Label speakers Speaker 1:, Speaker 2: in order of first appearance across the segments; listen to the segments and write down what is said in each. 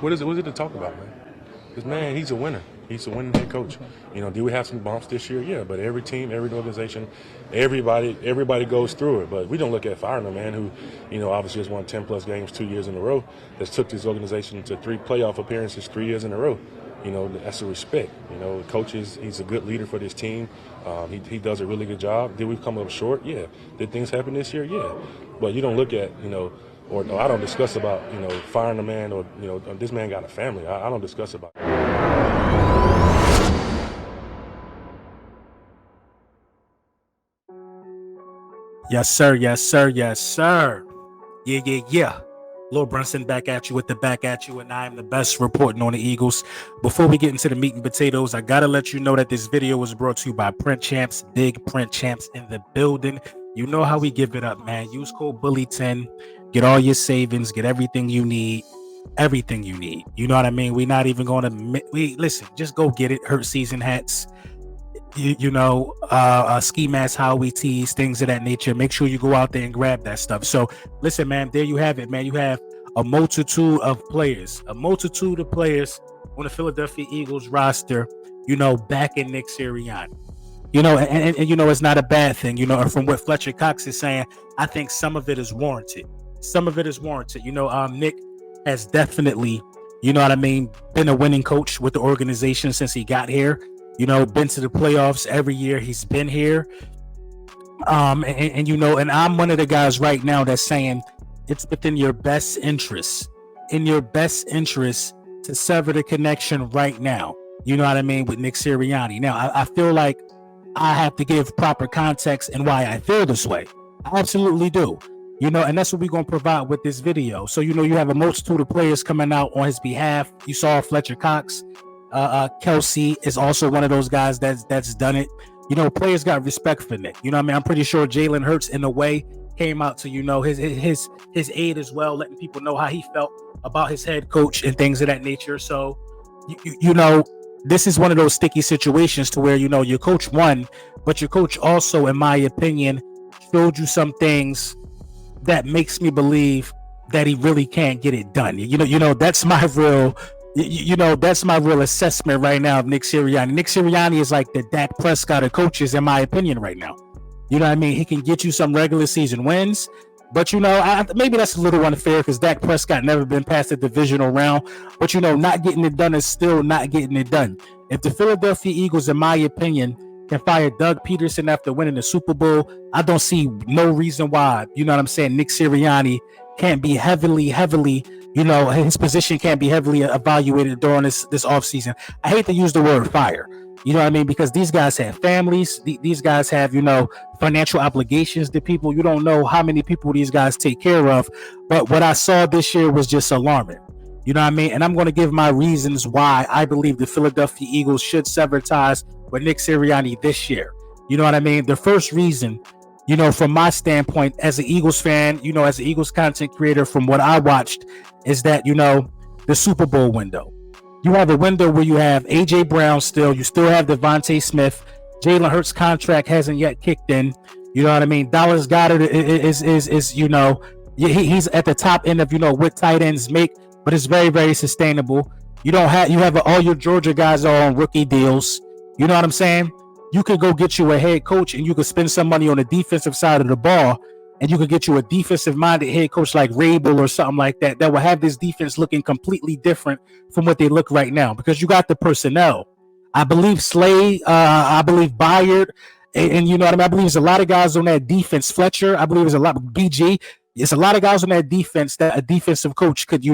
Speaker 1: What is it to talk about, man? This man, he's a winner. He's a winning head coach. Do we have some bumps this year? Yeah, but every team, every organization, everybody goes through it. But we don't look at firing a man who, obviously has won 10-plus games 2 years in a row, that's took this organization to 3 playoff appearances 3 years in a row. That's a respect. He's a good leader for this team. He does a really good job. Did we come up short? Yeah. Did things happen this year? Yeah. But you don't look at, or I don't discuss about, firing a man or, this man got a family. I don't discuss about it.
Speaker 2: Yes, sir. Yes, sir. Yes, sir. Yeah. Lil Brunson back at you with the back at you, and I am the best reporting on the Eagles. Before we get into the meat and potatoes, I got to let you know that this video was brought to you by Print Champs, big Print Champs in the building. You know how we give it up, man. Use code BULLY10. Get all your savings. Get everything you need. Everything you need. You know what I mean? We're not even going to... Listen, just go get it. Hurt season hats. Ski masks, how we tease, things of that nature. Make sure you go out there and grab that stuff. So listen, man, there you have it, man. You have a multitude of players on the Philadelphia Eagles roster, backing Nick Sirianni. And it's not a bad thing, and from what Fletcher Cox is saying, I think some of it is warranted. Nick has definitely, been a winning coach with the organization since he got here. Been to the playoffs every year he's been here. And I'm one of the guys right now that's saying it's within your best interest, to sever the connection right now. You know what I mean? With Nick Sirianni. Now, I feel like I have to give proper context and why I feel this way. I absolutely do. And that's what we're going to provide with this video. So, you have a multitude of players coming out on his behalf. You saw Fletcher Cox. Kelsey is also one of those guys that's done it. Players got respect for Nick. I'm pretty sure Jalen Hurts in a way came out to his aid as well, letting people know how he felt about his head coach and things of that nature. So this is one of those sticky situations to where your coach won, but your coach also, in my opinion, showed you some things that makes me believe that he really can't get it done. That's my real. That's my real assessment right now of Nick Sirianni. Nick Sirianni is like the Dak Prescott of coaches, in my opinion, right now. You know what I mean? He can get you some regular season wins, but maybe that's a little unfair because Dak Prescott never been past the divisional round. But not getting it done is still not getting it done. If the Philadelphia Eagles, in my opinion, can fire Doug Peterson after winning the Super Bowl, I don't see no reason why. Nick Sirianni can't be heavily. His position can't be heavily evaluated during this offseason. I hate to use the word fire. You know what I mean? Because these guys have families. These guys have, financial obligations to people. You don't know how many people these guys take care of. But what I saw this year was just alarming. You know what I mean? And I'm going to give my reasons why I believe the Philadelphia Eagles should sever ties with Nick Sirianni this year. You know what I mean? The first reason, from my standpoint as an Eagles fan, as an Eagles content creator, from what I watched, is that, the Super Bowl window. You have a window where you have A.J. Brown still. You still have Devontae Smith. Jalen Hurts' contract hasn't yet kicked in. You know what I mean? Dallas Goedert is he's at the top end of, what tight ends make, but it's very, very sustainable. You have all your Georgia guys are on rookie deals. You know what I'm saying? You could go get you a head coach and you could spend some money on the defensive side of the ball, and you could get you a defensive-minded head coach like Rabel or something like that will have this defense looking completely different from what they look right now, because you got the personnel. I believe Slay, I believe Bayard, and you know what I mean? I believe there's a lot of guys on that defense. Fletcher, I believe there's a lot of BG. It's a lot of guys on that defense that a defensive coach could,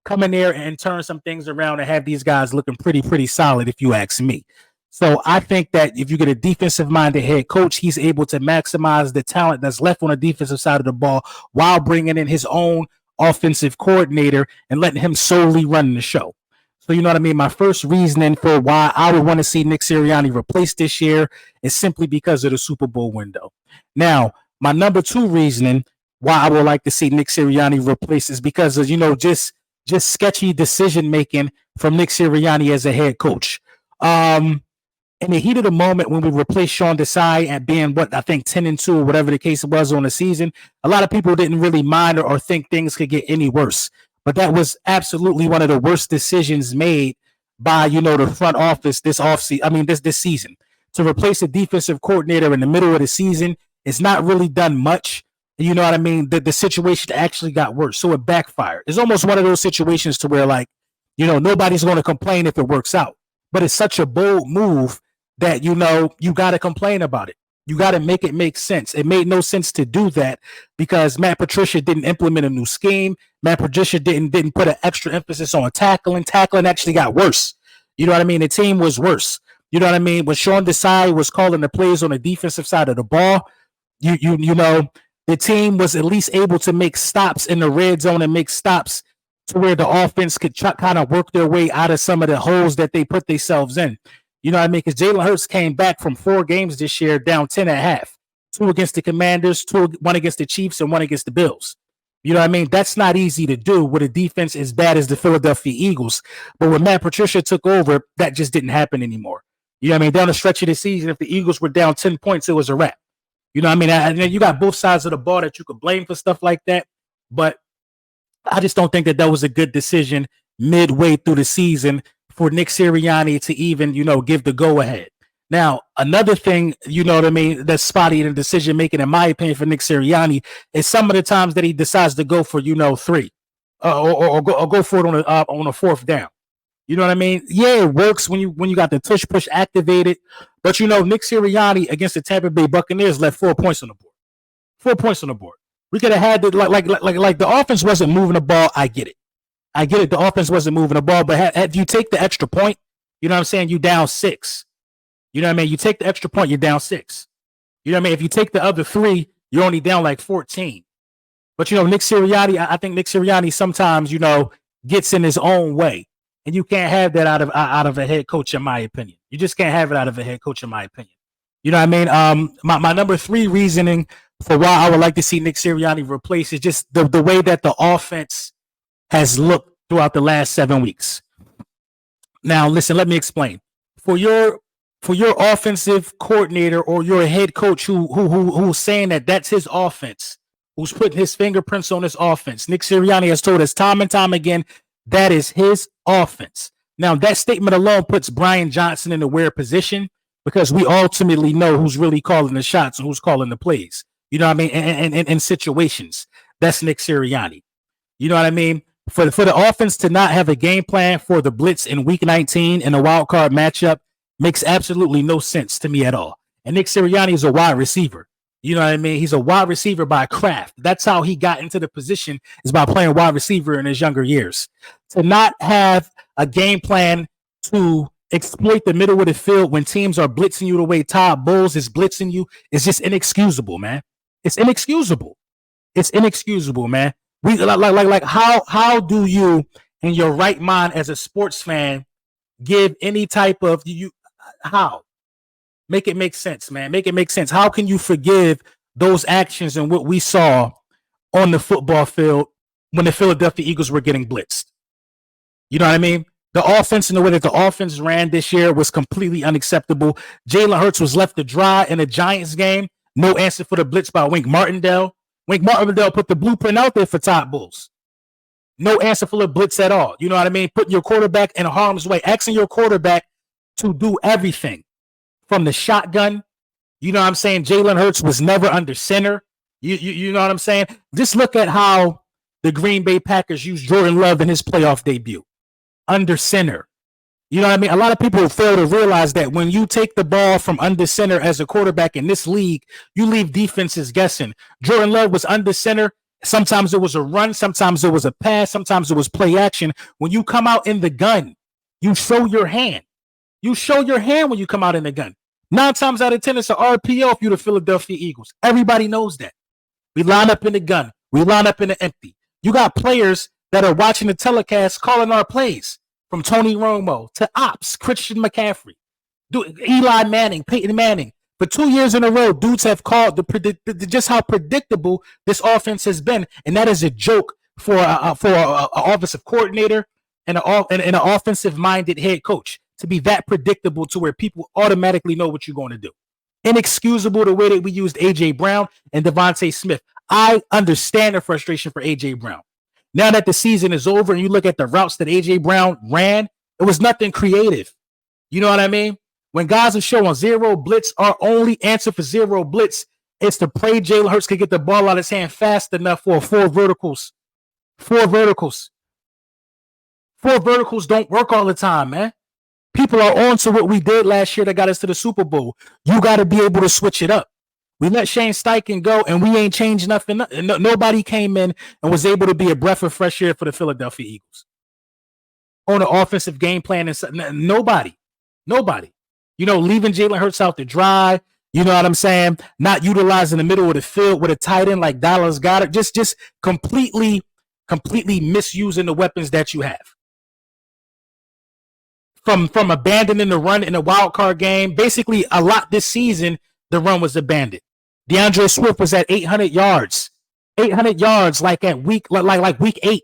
Speaker 2: come in there and turn some things around and have these guys looking pretty solid, if you ask me. So I think that if you get a defensive-minded head coach, he's able to maximize the talent that's left on the defensive side of the ball while bringing in his own offensive coordinator and letting him solely run the show. So you know what I mean? My first reasoning for why I would want to see Nick Sirianni replaced this year is simply because of the Super Bowl window. Now, my number two reasoning why I would like to see Nick Sirianni replaced is because of, just sketchy decision-making from Nick Sirianni as a head coach. In the heat of the moment when we replaced Sean Desai at being, 10-2 or whatever the case was on the season, a lot of people didn't really mind or think things could get any worse. but that was absolutely one of the worst decisions made by, the front office this offseason. I mean, this season. To replace a defensive coordinator in the middle of the season, it's not really done much. You know what I mean? The situation actually got worse, so it backfired. It's almost one of those situations to where, like, nobody's going to complain if it works out. But it's such a bold move that, you got to complain about it. You got to make it make sense. It made no sense to do that because Matt Patricia didn't implement a new scheme. Matt Patricia didn't put an extra emphasis on tackling. Tackling actually got worse. You know what I mean? The team was worse. You know what I mean? When Sean Desai was calling the plays on the defensive side of the ball, the team was at least able to make stops in the red zone and make stops to where the offense could kind of work their way out of some of the holes that they put themselves in. You know what I mean? Because Jalen Hurts came back from 4 games this year down 10.5. 2 against the Commanders, 1 against the Chiefs, and 1 against the Bills. You know what I mean? That's not easy to do with a defense as bad as the Philadelphia Eagles. But when Matt Patricia took over, that just didn't happen anymore. You know what I mean? Down the stretch of the season, if the Eagles were down 10 points, it was a wrap. You know what I mean? And then you got both sides of the ball that you could blame for stuff like that. But I just don't think that was a good decision midway through the season for Nick Sirianni to even, give the go-ahead. Now, another thing, you know what I mean, that's spotty in the decision-making, in my opinion, for Nick Sirianni is some of the times that he decides to go for, 3 or go for it on a 4th down. You know what I mean? Yeah, it works when you got the tush push activated. But, Nick Sirianni against the Tampa Bay Buccaneers left 4 points on the board. 4 points on the board. We could have had like the offense wasn't moving the ball. I get it. The offense wasn't moving the ball, but if you take the extra point, you know what I'm saying? You down 6. You know what I mean? You take the extra point, you're down 6. You know what I mean? If you take the other 3, you're only down like 14. But, Nick Sirianni, I think Nick Sirianni sometimes, gets in his own way. And you can't have that out of a head coach, in my opinion. You just can't have it out of a head coach, in my opinion. You know what I mean? My number 3 reasoning for why I would like to see Nick Sirianni replaced is just the way that the offense has looked throughout the last 7 weeks. Now, listen, let me explain. For your offensive coordinator or your head coach who's saying that that's his offense, who's putting his fingerprints on his offense, Nick Sirianni has told us time and time again that is his offense. Now, that statement alone puts Brian Johnson in a weird position because we ultimately know who's really calling the shots and who's calling the plays. You know what I mean? And in situations, that's Nick Sirianni. You know what I mean? For the offense to not have a game plan for the blitz in Week 19 in a wild card matchup makes absolutely no sense to me at all. And Nick Sirianni is a wide receiver. You know what I mean? He's a wide receiver by craft. That's how he got into the position, is by playing wide receiver in his younger years. To not have a game plan to exploit the middle of the field when teams are blitzing you the way Todd Bowles is blitzing you is just inexcusable, man. It's inexcusable. It's inexcusable, man. We like how do you, in your right mind as a sports fan, give any type of how? Make it make sense, man. Make it make sense. How can you forgive those actions and what we saw on the football field when the Philadelphia Eagles were getting blitzed? You know what I mean? The offense and the way that the offense ran this year was completely unacceptable. Jalen Hurts was left to dry in a Giants game. No answer for the blitz by Wink Martindale. Wink Martindale put the blueprint out there for Todd Bowles. No answer for the blitz at all. You know what I mean? Putting your quarterback in harm's way. Asking your quarterback to do everything from the shotgun. You know what I'm saying? Jalen Hurts was never under center. You know what I'm saying? Just look at how the Green Bay Packers used Jordan Love in his playoff debut. Under center. You know what I mean? A lot of people fail to realize that when you take the ball from under center as a quarterback in this league, you leave defenses guessing. Jordan Love was under center. Sometimes it was a run. Sometimes it was a pass. Sometimes it was play action. When you come out in the gun, you show your hand. You show your hand when you come out in the gun. 9 times out of 10, it's an RPO if you're the Philadelphia Eagles. Everybody knows that. We line up in the gun. We line up in the empty. You got players that are watching the telecast calling our plays. From Tony Romo to Ops, Christian McCaffrey, Eli Manning, Peyton Manning. For 2 years in a row, dudes have called just how predictable this offense has been. And that is a joke for an offensive coordinator and an offensive-minded head coach to be that predictable to where people automatically know what you're going to do. Inexcusable the way that we used A.J. Brown and Devontae Smith. I understand the frustration for A.J. Brown. Now that the season is over and you look at the routes that A.J. Brown ran, it was nothing creative. You know what I mean? When guys are showing zero blitz, our only answer for zero blitz is to pray Jalen Hurts could get the ball out of his hand fast enough for four verticals. Four verticals. Four verticals don't work all the time, man. People are on to what we did last year that got us to the Super Bowl. You got to be able to switch it up. We let Shane Steichen go, and we ain't changed nothing. Nobody came in and was able to be a breath of fresh air for the Philadelphia Eagles. On the offensive game plan, and nobody. You know, leaving Jalen Hurts out to dry. You know what I'm saying? Not utilizing the middle of the field with a tight end like Dallas Goedert. Just completely misusing the weapons that you have. From abandoning the run in the wild card game, basically a lot this season, the run was abandoned. DeAndre Swift was at 800 yards. 800 yards like at week 8.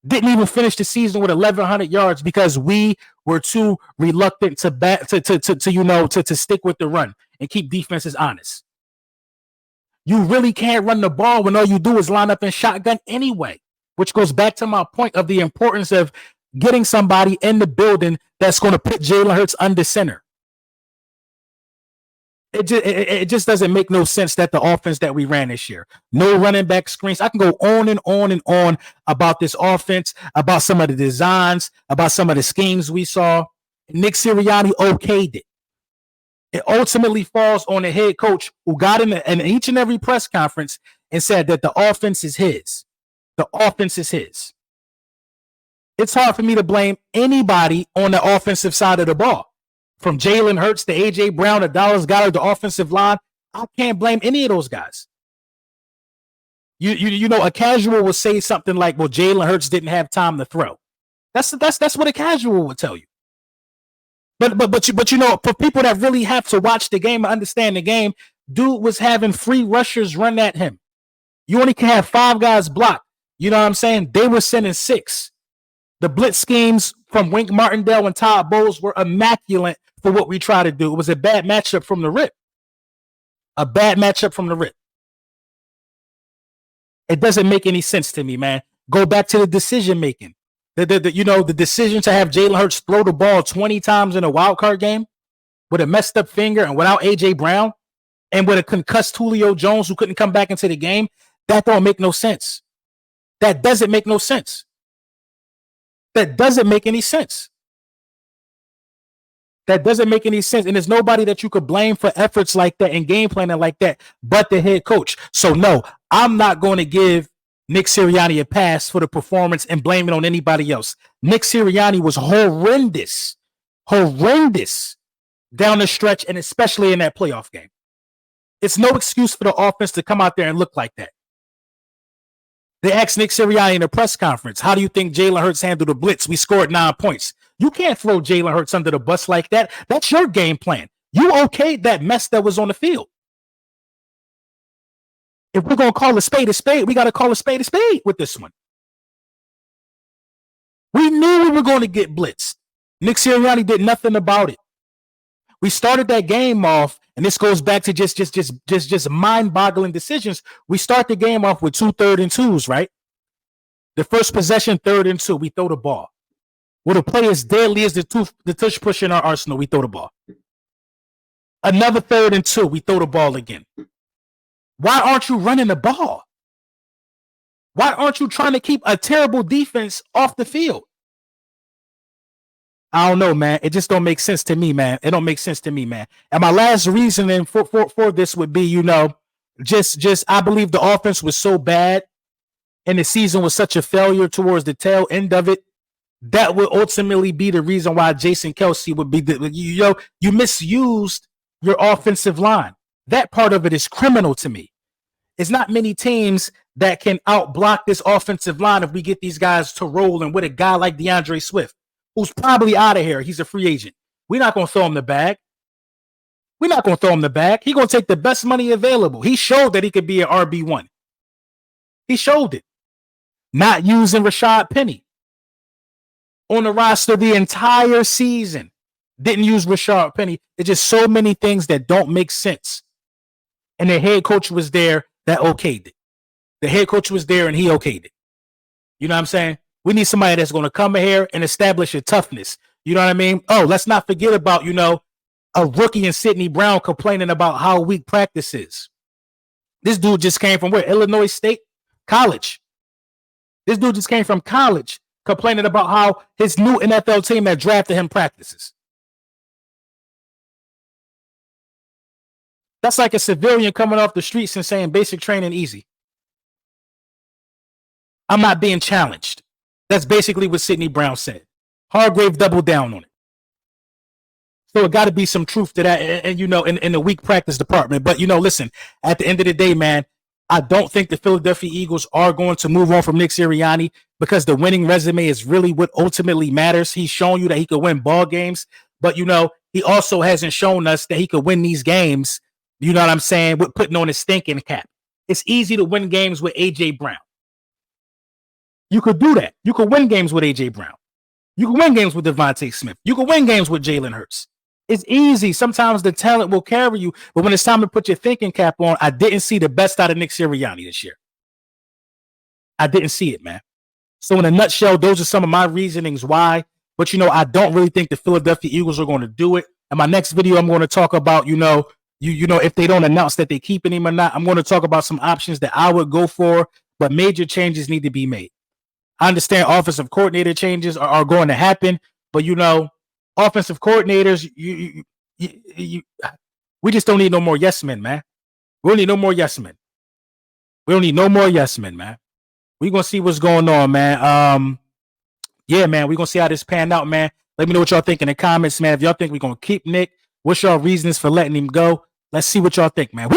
Speaker 2: Didn't even finish the season with 1,100 yards because we were too reluctant to stick with the run and keep defenses honest. You really can't run the ball when all you do is line up in shotgun anyway, which goes back to my point of the importance of getting somebody in the building that's going to put Jalen Hurts under center. It just doesn't make no sense that the offense that we ran this year, no running back screens. I can go on and on and on about this offense, about some of the designs, about some of the schemes we saw. Nick Sirianni okayed it. It ultimately falls on the head coach who got in each and every press conference and said that the offense is his. The offense is his. It's hard for me to blame anybody on the offensive side of the ball. From Jalen Hurts to A.J. Brown to Dallas Goedert, the offensive line, I can't blame any of those guys. You know, a casual will say something like, well, Jalen Hurts didn't have time to throw. That's what a casual would tell you. But you know, for people that really have to watch the game and understand the game, dude was having free rushers run at him. You only can have 5 guys block. You know what I'm saying? They were sending 6. The blitz schemes from Wink Martindale and Todd Bowles were immaculate for what we try to do. It was a bad matchup from the rip. A bad matchup from the rip. It doesn't make any sense to me, man. Go back to the decision making. The decision to have Jalen Hurts throw the ball 20 times in a wild card game with a messed up finger and without A.J. Brown and with a concussed Julio Jones who couldn't come back into the game, that don't make no sense. That doesn't make no sense. That doesn't make any sense. That doesn't make any sense. And there's nobody that you could blame for efforts like that and game planning like that but the head coach. So, no, I'm not going to give Nick Sirianni a pass for the performance and blame it on anybody else. Nick Sirianni was horrendous down the stretch and especially in that playoff game. It's no excuse for the offense to come out there and look like that. They asked Nick Sirianni in a press conference, how do you think Jalen Hurts handled the blitz? We scored 9 points. You can't throw Jalen Hurts under the bus like that. That's your game plan. You okayed that mess that was on the field. If we're going to call a spade, we got to call a spade with this one. We knew we were going to get blitzed. Nick Sirianni did nothing about it. We started that game off, and this goes back to just mind-boggling decisions. We start the game off with 2 3rd and 2s, right? The first possession, 3rd and 2, we throw the ball. With a play as deadly as the tush push in our arsenal, we throw the ball. Another 3rd and 2, we throw the ball again. Why aren't you running the ball? Why aren't you trying to keep a terrible defense off the field? I don't know, man. It just don't make sense to me, man. It don't make sense to me, man. And my last reasoning for this would be, just I believe the offense was so bad and the season was such a failure towards the tail end of it. That would ultimately be the reason why Jason Kelce would be you misused your offensive line. That part of it is criminal to me. It's not many teams that can outblock this offensive line if we get these guys to roll and with a guy like DeAndre Swift, who's probably out of here. He's a free agent. We're not going to throw him the bag. He's going to take the best money available. He showed that he could be an RB1. He showed it. Not using Rashad Penny on the roster the entire season. Didn't use Rashad Penny. It's just so many things that don't make sense. And the head coach was there that okayed it. The head coach was there and he okayed it. You know what I'm saying? We need somebody that's going to come in here and establish a toughness. You know what I mean? Oh, let's not forget about, a rookie in Sidney Brown complaining about how weak practice is. This dude just came from where? Illinois State College. This dude just came from college complaining about how his new NFL team that drafted him practices. That's like a civilian coming off the streets and saying basic training easy. I'm not being challenged. That's basically what Sidney Brown said. Hargrave doubled down on it. So it got to be some truth to that, and in the weak practice department. But listen, at the end of the day, man, I don't think the Philadelphia Eagles are going to move on from Nick Sirianni because the winning resume is really what ultimately matters. He's shown you that he could win ball games, but he also hasn't shown us that he could win these games. You know what I'm saying? With putting on his stinking cap. It's easy to win games with AJ Brown. You could do that. You could win games with AJ Brown. You can win games with Devontae Smith. You can win games with Jalen Hurts. It's easy. Sometimes the talent will carry you, but when it's time to put your thinking cap on, I didn't see the best out of Nick Sirianni this year. I didn't see it, man. So in a nutshell, those are some of my reasonings why. But, I don't really think the Philadelphia Eagles are going to do it. In my next video, I'm going to talk about, if they don't announce that they're keeping him or not, I'm going to talk about some options that I would go for, but major changes need to be made. I understand offensive coordinator changes are going to happen, but offensive coordinators, we just don't need no more yes men, man. We don't need no more yes men. We don't need no more yes men, man. We're gonna see what's going on, man. Yeah, man, we're gonna see how this pan out, man. Let me know what y'all think in the comments, man. If y'all think we're gonna keep Nick, what's y'all reasons for letting him go? Let's see what y'all think, man.